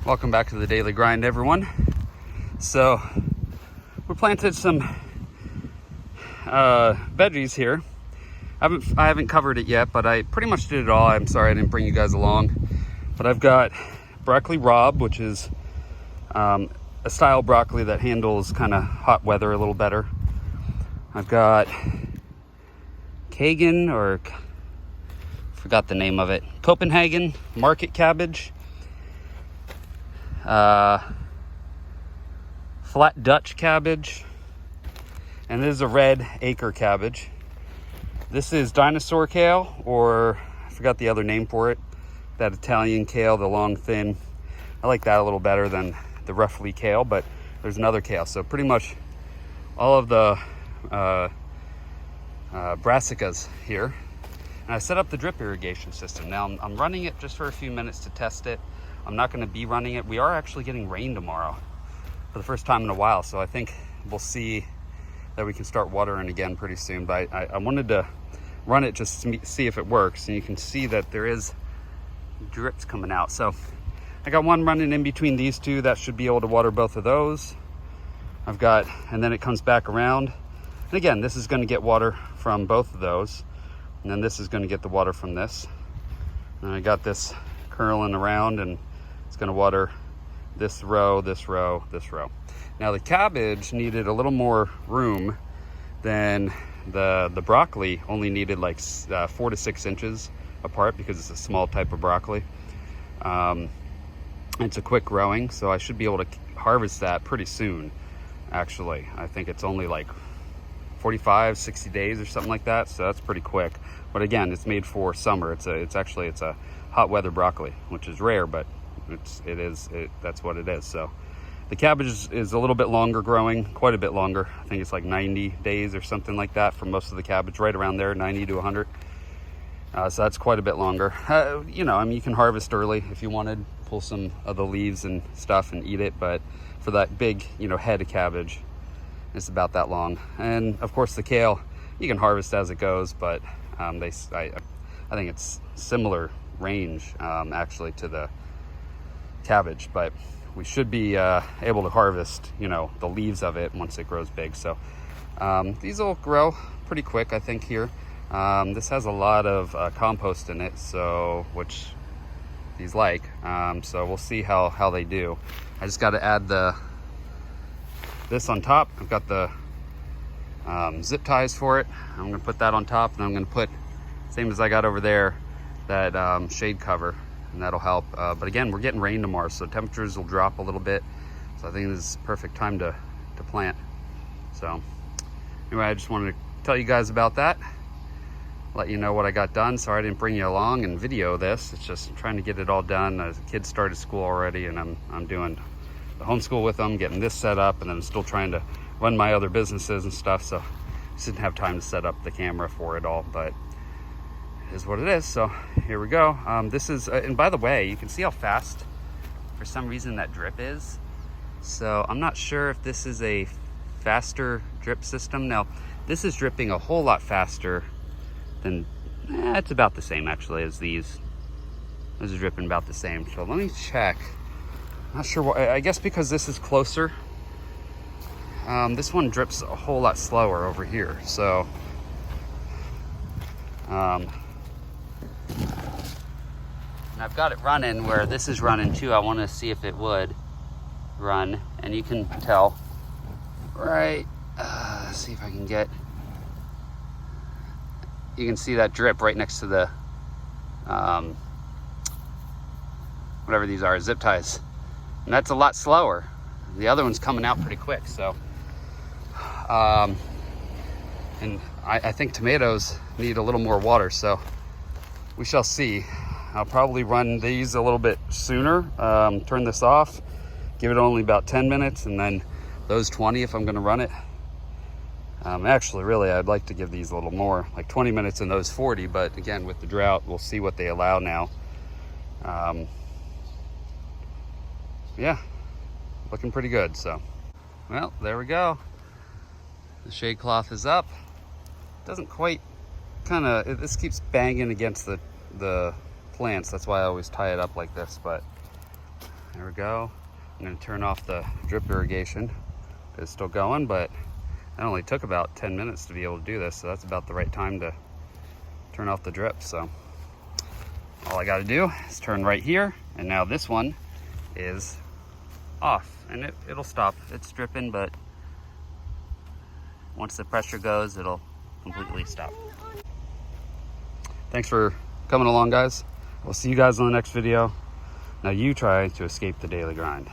Welcome back to the daily grind, everyone. So we planted some veggies here. I haven't covered it yet, but I pretty much did it all. I'm sorry I didn't bring you guys along, but I've got broccoli rabe, which is a style broccoli that handles kind of hot weather a little better. I've got Kagan, or forgot the name of it, Copenhagen market cabbage, flat Dutch cabbage, and this is a red acre cabbage. This is dinosaur kale, or I forgot the other name for it, that Italian kale, the long thin. I like that a little better than the roughly kale, but there's another kale. So pretty much all of the brassicas here. And I set up the drip irrigation system. Now I'm running it just for a few minutes to test it. I'm not going to be running it. We are actually getting rain tomorrow for the first time in a while, so I think we'll see that we can start watering again pretty soon. But I wanted to run it just to see if it works, and you can see that there is drips coming out. So I got one running in between these two that should be able to water both of those. I've got, and then it comes back around, and again, this is going to get water from both of those, and then this is going to get the water from this. And I got this curling around, and it's going to water this row, this row, this row. Now the cabbage needed a little more room than the broccoli. Only needed like 4 to 6 inches apart because it's a small type of broccoli. It's a quick growing, so I should be able to harvest that pretty soon. Actually, I think it's only like 45, 60 days or something like that, so that's pretty quick. But again, it's made for summer. It's a hot weather broccoli, which is rare, but that's what it is. So the cabbage is a little bit longer growing, quite a bit longer. I think it's like 90 days or something like that for most of the cabbage, right around there, 90 to 100. So that's quite a bit longer. You know, I mean, you can harvest early if you wanted, pull some of the leaves and stuff and eat it, but for that big, you know, head of cabbage, it's about that long. And of course the kale, you can harvest as it goes, but I think it's similar range actually to the cabbage, but we should be able to harvest, you know, the leaves of it once it grows big. So these will grow pretty quick, I think, here. This has a lot of compost in it, so which these like, so we'll see how they do. I just got to add this on top. I've got the zip ties for it. I'm going to put that on top, and I'm going to put, same as I got over there, that shade cover, and that'll help. But again, we're getting rain tomorrow, so temperatures will drop a little bit. So I think this is perfect time to plant. So anyway, I just wanted to tell you guys about that, let you know what I got done. Sorry I didn't bring you along and video this. It's just trying to get it all done. The kids started school already, and I'm doing the homeschool with them, getting this set up, and then I'm still trying to run my other businesses and stuff, so just didn't have time to set up the camera for it all, but it is what it is. So here we go. This is and by the way, you can see how fast for some reason that drip is. So I'm not sure if this is a faster drip system. Now this is dripping a whole lot faster than it's about the same actually as these. This is dripping about the same. So let me check. Not sure why. I guess because this is closer. This one drips a whole lot slower over here. So and I've got it running where this is running too. I want to see if it would run, and you can tell, right? See if I can get. You can see that drip right next to the whatever these are, zip ties, and that's a lot slower. The other one's coming out pretty quick. So, and I think tomatoes need a little more water. So we shall see. I'll probably run these a little bit sooner, turn this off, give it only about 10 minutes, and then those 20 if I'm gonna run it. Actually, really, I'd like to give these a little more, like 20 minutes and those 40, but again, with the drought, we'll see what they allow now. Yeah, looking pretty good, so. Well, there we go. The shade cloth is up. Doesn't quite this keeps banging against the plants. That's why I always tie it up like this, but There we go. I'm gonna turn off the drip irrigation. It's still going, but it only took about 10 minutes to be able to do this, so that's about the right time to turn off the drip. So all I gotta do is turn right here, and now this one is off, and it'll stop. It's dripping, but once the pressure goes, it'll completely stop. Thanks for coming along, guys. We'll see you guys on the next video. Now you try to escape the daily grind.